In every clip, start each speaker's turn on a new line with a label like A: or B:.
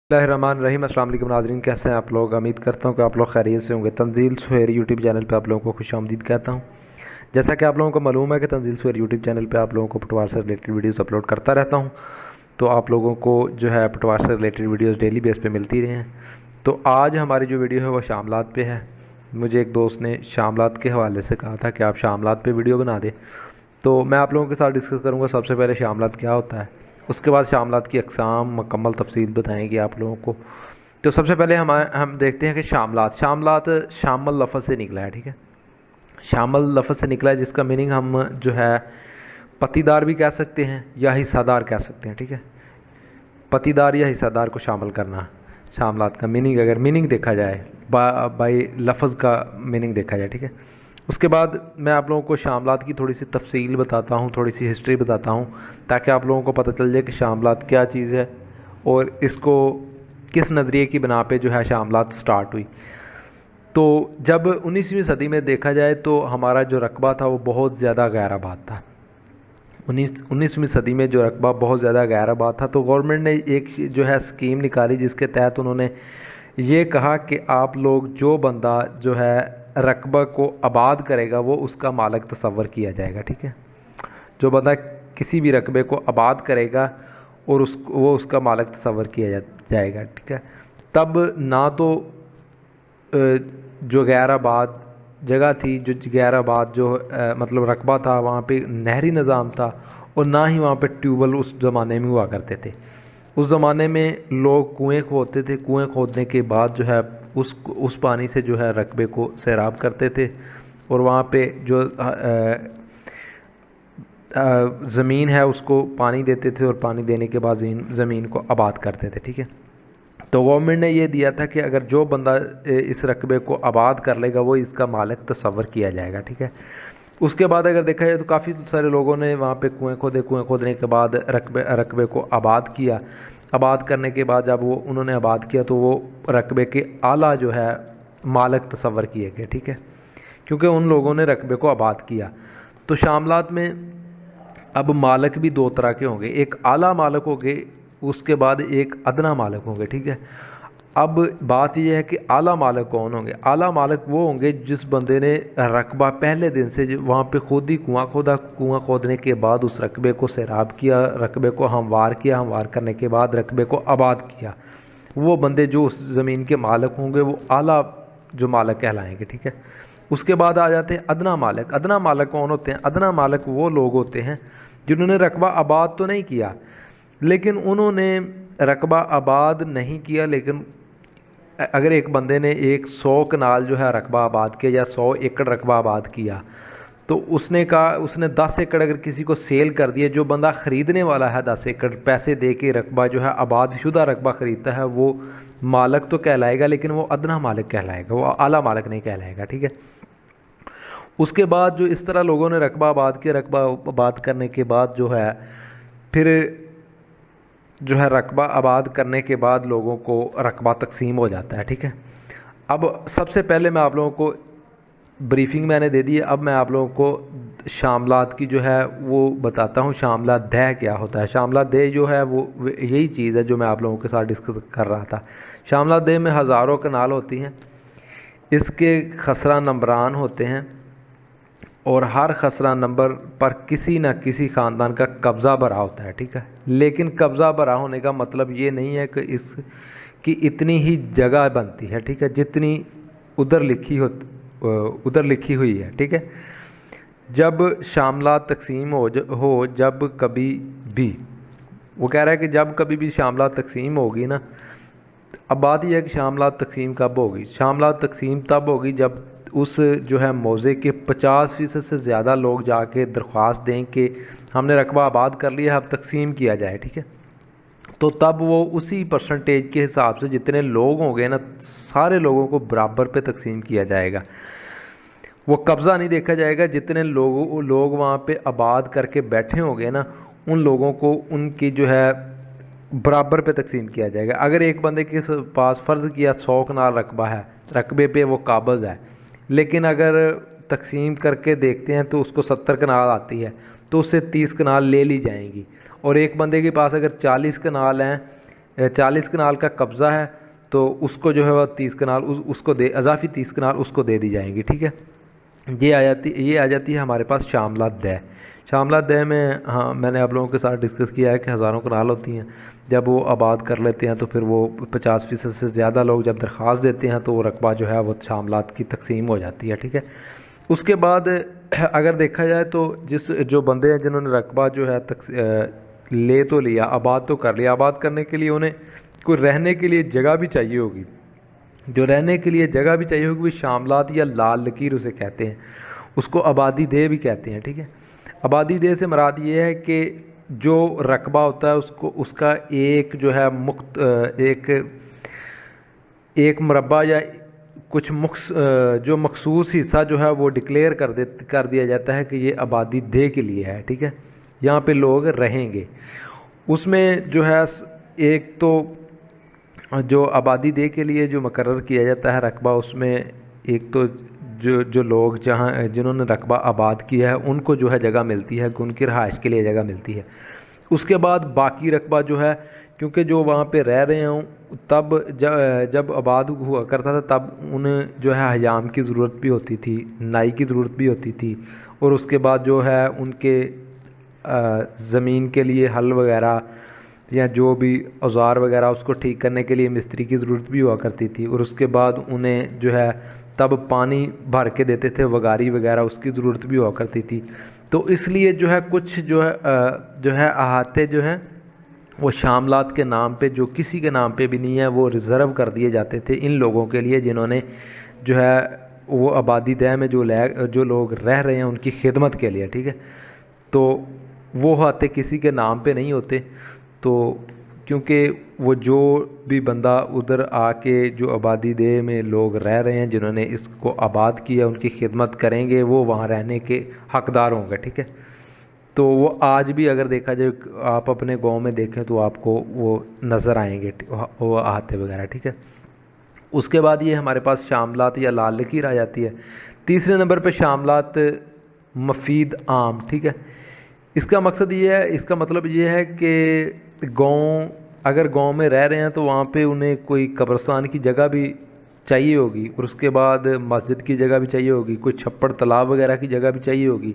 A: बिस्मिल्लाहिर्रहमानिर्रहीम। अस्सलाम वालेकुम नाज़रीन, कैसे हैं आप लोग। उम्मीद करता हूँ कि आप लोग खैरियत से होंगे। तंजील सुहेरी यूट्यूब चैनल पे आप लोगों को खुशामदीद कहता हूँ। जैसा कि आप लोगों को मालूम है कि तंजील सुहेरी यूट्यूब चैनल पे आप लोगों को पटवार से रिलेटेड वीडियोस अपलोड करता रहता हूँ, तो आप लोगों को जो है पटवार से रिलेटेड वीडियोस डेली बेस पे मिलती रही हैं। तो आज हमारी जो वीडियो है वो शामलात पे है। मुझे एक दोस्त ने शामलात के हवाले से कहा था कि आप शामलात पे वीडियो बना दें, तो मैं आप लोगों के साथ डिस्कस करूँगा सबसे पहले शामलात क्या होता है, उसके बाद शामलात की अक़साम मुकम्मल तफसील बताएंगे आप लोगों को। तो सबसे पहले हम देखते हैं कि शामलात शामल लफ्ज़ से निकला है। ठीक है, शामल लफ्ज़ से निकला है, जिसका मीनिंग हम जो है पतीदार भी कह सकते हैं या हिस्सादार कह सकते हैं। ठीक है, पतीदार या हिस्सादार को शामिल करना शामलात का मीनिंग, अगर मीनिंग देखा जाए बाई लफ्ज़ का मीनिंग देखा जाए। ठीक है, उसके बाद मैं आप लोगों को शामलात की थोड़ी सी तफसील बताता हूँ, थोड़ी सी हिस्ट्री बताता हूँ, ताकि आप लोगों को पता चल जाए कि शामलात क्या चीज़ है और इसको किस नज़रिए की बना पे जो है शामलात स्टार्ट हुई। तो जब 19वीं सदी में देखा जाए तो हमारा जो रकबा था वो बहुत ज़्यादा गैराबाद था। 19वीं सदी में जो रकबा बहुत ज़्यादा गैराबाद था, तो गवर्नमेंट ने एक जो है स्कीम निकाली, जिसके तहत उन्होंने ये कहा कि आप लोग जो बंदा जो है रकबा को आबाद करेगा वो उसका मालिक तस्वर किया जाएगा। ठीक है, जो बंदा किसी भी रकबे को आबाद करेगा और वो उसका मालिक तस्वर किया जाएगा। ठीक है, तब ना तो जो गैराबाद जगह थी, जो गैराबाद जो मतलब रकबा था, वहाँ पे नहरी निज़ाम था, और ना ही वहाँ पे ट्यूबवेल उस ज़माने में हुआ करते थे। उस ज़माने में लोग कुएं खोदते थे, कुएं खोदने के बाद जो है उस पानी से जो है रकबे को सैराब करते थे, और वहाँ पे जो ज़मीन है उसको पानी देते थे, और पानी देने के बाद ज़मीन को आबाद करते थे। ठीक है, तो गवर्नमेंट ने ये दिया था कि अगर जो बंदा इस रकबे को आबाद कर लेगा वो इसका मालिक तस्वर किया जाएगा। ठीक है, उसके बाद अगर देखा जाए तो काफ़ी सारे लोगों ने वहाँ पे कुएं खोदे, कुएं खोदने के बाद रकबे को आबाद किया। आबाद करने के बाद जब वो उन्होंने आबाद किया तो वो रकबे के आला जो है मालिक तस्वर किए गए। ठीक है, क्योंकि उन लोगों ने रकबे को आबाद किया। तो शामलात में अब मालिक भी दो तरह के होंगे, एक आला मालिक होंगे, उसके बाद एक अदना मालिक होंगे। ठीक है, अब बात यह है कि आला मालिक कौन होंगे। आला मालिक वो होंगे जिस बंदे ने रकबा पहले दिन से वहाँ पे खुद ही कुआं खोदा, कुआं खोदने के बाद उस रकबे को सैराब किया, रकबे को हमवार किया, हमवार करने के बाद रकबे को आबाद किया। वो बंदे जो उस ज़मीन के मालिक होंगे वो आला जो मालिक कहलाएंगे। ठीक है, उसके बाद आ जाते हैं अदना मालिक। अदना मालिक कौन होते हैं। अदना मालिक वो लोग होते हैं जिन्होंने रकबा आबाद तो नहीं किया, लेकिन उन्होंने रकबा आबाद नहीं किया, लेकिन अगर एक बंदे ने 100 कनाल जो है रकबा आबाद किया या 100 एकड़ रकबा आबाद किया, तो उसने 10 एकड़ अगर किसी को सेल कर दिया, जो बंदा ख़रीदने वाला है 10 एकड़ पैसे दे के रकबा जो है आबाद शुदा रकबा ख़रीदता है, वो मालिक तो कहलाएगा, लेकिन वो अदना मालिक कहलाएगा, वो आला मालिक नहीं कहलाएगा। ठीक है, उसके बाद जो इस तरह लोगों ने रकबा आबाद किया, रकबा आबाद करने के बाद जो है फिर जो है रकबा आबाद करने के बाद लोगों को रकबा तकसीम हो जाता है। ठीक है, अब सबसे पहले मैं आप लोगों को ब्रीफिंग मैंने दे दी है, अब मैं आप लोगों को शामलात की जो है वो बताता हूँ। शामलात दह क्या होता है। शामलात दह जो है वो यही चीज़ है जो मैं आप लोगों के साथ डिस्कस कर रहा था। शामलात दह में हज़ारों कनाल होती हैं, इसके खसरा नंबरान होते हैं, और हर खसरा नंबर पर किसी न किसी ख़ानदान का कब्ज़ा भरा होता है। ठीक है, लेकिन कब्ज़ा भरा होने का मतलब ये नहीं है कि इसकी इतनी ही जगह बनती है। ठीक है, जितनी उधर लिखी हुई है। ठीक है, जब शामलात तकसीम हो जब कभी भी, वो कह रहा है कि जब कभी भी शामलात तकसीम होगी ना, अब बात यह है कि शामलात तकसीम कब होगी। शामलात तकसीम तब होगी जब उस जो है मौज़े के 50% से ज़्यादा लोग जाके दरख्वास्त दें कि हमने रकबा आबाद कर लिया, अब तकसीम किया जाए। ठीक है, तो तब वो उसी परसेंटेज के हिसाब से जितने लोग होंगे ना, सारे लोगों को बराबर पे तकसीम किया जाएगा। वो कब्ज़ा नहीं देखा जाएगा, जितने लोग वहाँ पे आबाद करके बैठे होंगे ना, उन लोगों को उनकी जो है बराबर पे तकसीम किया जाएगा। अगर एक बंदे के पास फ़र्ज़ किया 100 कनाल रकबा है, रकबे पे वो काबज़ है, लेकिन अगर तकसीम करके देखते हैं तो उसको 70 कनाल आती है, तो उससे 30 कनाल ले ली जाएंगी। और एक बंदे के पास अगर 40 कनाल हैं 40 कनाल का कब्ज़ा है तो उसको जो है वो 30 कनाल उसको दे, अजाफी 30 कनाल उसको दे दी जाएंगी, ठीक है। ये आ जाती है हमारे पास शामलात दह। शामलात दह में हाँ मैंने आप लोगों के साथ डिस्कस किया है कि हज़ारों कनाल होती हैं, जब वो आबाद कर लेते हैं तो फिर वो 50% से ज़्यादा लोग जब दरख्वास्त देते हैं तो वो रकबा जो है वो शामलात की तकसीम हो जाती है, ठीक है। उसके बाद अगर देखा जाए तो जो बंदे हैं जिन्होंने रकबा जो है ले तो लिया, आबाद तो कर लिया, आबाद करने के लिए उन्हें कोई रहने के लिए जगह भी चाहिए होगी, जो रहने के लिए जगह भी चाहिए होगी वो शामलात या लाल लकीर उसे कहते हैं, उसको आबादी देह भी कहते हैं, ठीक है। आबादी देह से मुराद ये है कि जो रकबा होता है उसको उसका एक जो है एक मुरब्बा या कुछ जो मखसूस हिस्सा जो है वो डिक्लेयर कर दिया जाता है कि ये आबादी देह के लिए है, ठीक है, यहाँ पे लोग रहेंगे। उसमें जो है एक तो जो आबादी देह के लिए जो मुकर्रर किया जाता है रकबा, उसमें एक तो जो लोग जिन्होंने रकबा आबाद किया है उनको जो है जगह मिलती है, उनकी रहाइश के लिए जगह मिलती है। उसके बाद बाकी रकबा जो है, क्योंकि जो वहाँ पे रह रहे हों तब जब आबाद हुआ करता था तब उन्हें जो है हयाम की ज़रूरत भी होती थी, नाई की ज़रूरत भी होती थी, और उसके बाद जो है उनके ज़मीन के लिए हल वगैरह या जो भी औज़ार वगैरह उसको ठीक करने के लिए मिस्त्री की ज़रूरत भी हुआ करती थी, और उसके बाद उन्हें जो है तब पानी भर के देते थे, वगारी वगैरह उसकी ज़रूरत भी हुआ करती थी। तो इसलिए जो है कुछ जो है अहाते जो हैं वो शामलात के नाम पे, जो किसी के नाम पे भी नहीं है, वो रिज़र्व कर दिए जाते थे इन लोगों के लिए जिन्होंने जो है वो आबादी दह में जो लोग रह रहे हैं उनकी खिदमत के लिए, ठीक है। तो वो अहाते किसी के नाम पे नहीं होते, तो क्योंकि वो जो भी बंदा उधर आके जो आबादी देह में लोग रह रहे हैं जिन्होंने इसको आबाद किया उनकी खिदमत करेंगे, वो वहाँ रहने के हकदार होंगे, ठीक है। तो वो आज भी अगर देखा जाए आप अपने गांव में देखें तो आपको वो नज़र आएंगे वो अहाते वगैरह, ठीक है। उसके बाद ये हमारे पास शामलात या लाल लकीर आ जाती है। तीसरे नंबर पे शामलात मफीद आम, ठीक है। इसका मकसद ये है, इसका मतलब ये है कि अगर गांव में रह रहे हैं तो वहाँ पे उन्हें कोई कब्रिस्तान की जगह भी चाहिए होगी, और उसके बाद मस्जिद की जगह भी चाहिए होगी, कोई छप्पड़ तालाब वगैरह की जगह भी चाहिए होगी,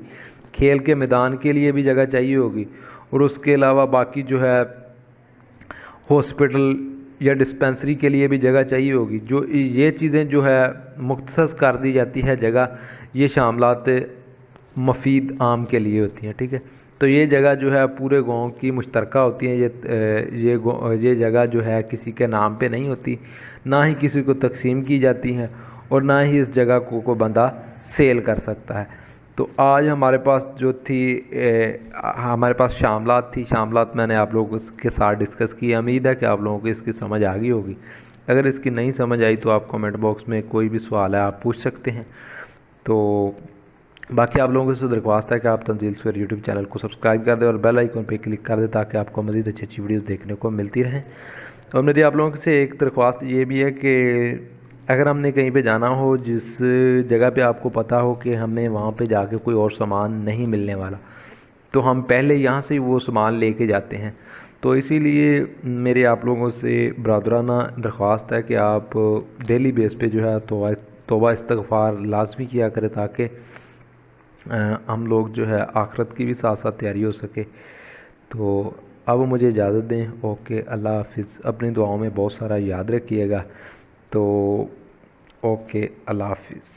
A: खेल के मैदान के लिए भी जगह चाहिए होगी, और उसके अलावा बाकी जो है हॉस्पिटल या डिस्पेंसरी के लिए भी जगह चाहिए होगी। जो ये चीज़ें जो है मुख्तसस कर दी जाती है जगह, ये शामलात मफीद आम के लिए होती हैं, ठीक है। तो ये जगह जो है पूरे गांव की मुश्तरका होती है। ये जगह जो है किसी के नाम पे नहीं होती, ना ही किसी को तकसीम की जाती हैं, और ना ही इस जगह को कोई बंदा सेल कर सकता है। तो आज हमारे पास जो थी हमारे पास शामलात थी, शामलात मैंने आप लोगों के साथ डिस्कस की। उम्मीद है कि आप लोगों को इसकी समझ आ गई होगी। अगर इसकी नहीं समझ आई तो आप कमेंट बॉक्स में कोई भी सवाल है आप पूछ सकते हैं। तो बाकी आप लोगों से दरख्वास्त है कि आप तंजील स्क्वायर यूट्यूब चैनल को सब्सक्राइब कर दें और बेल आइकन पर क्लिक कर दें ताकि आपको मज़ीद अच्छी अच्छी वीडियोज़ देखने को मिलती रहें। और मेरी आप लोगों से एक दरख्वास्त ये भी है कि अगर हमने कहीं पे जाना हो जिस जगह पे आपको पता हो कि हमें वहाँ पे जाके कोई और सामान नहीं मिलने वाला, तो हम पहले यहाँ से वो सामान लेके जाते हैं। तो इसीलिए मेरे आप लोगों से बरादराना दरख्वास्त है कि आप डेली बेस पे जो है तौबा इस्तग़फ़ार लाजमी किया करें ताकि हम लोग जो है आखिरत की भी साथ साथ तैयारी हो सके। तो अब मुझे इजाज़त दें। ओके, अल्लाह हाफ़िज़। अपनी दुआओं में बहुत सारा याद रखिएगा। तो ओके, अल्लाह हाफ़िज़।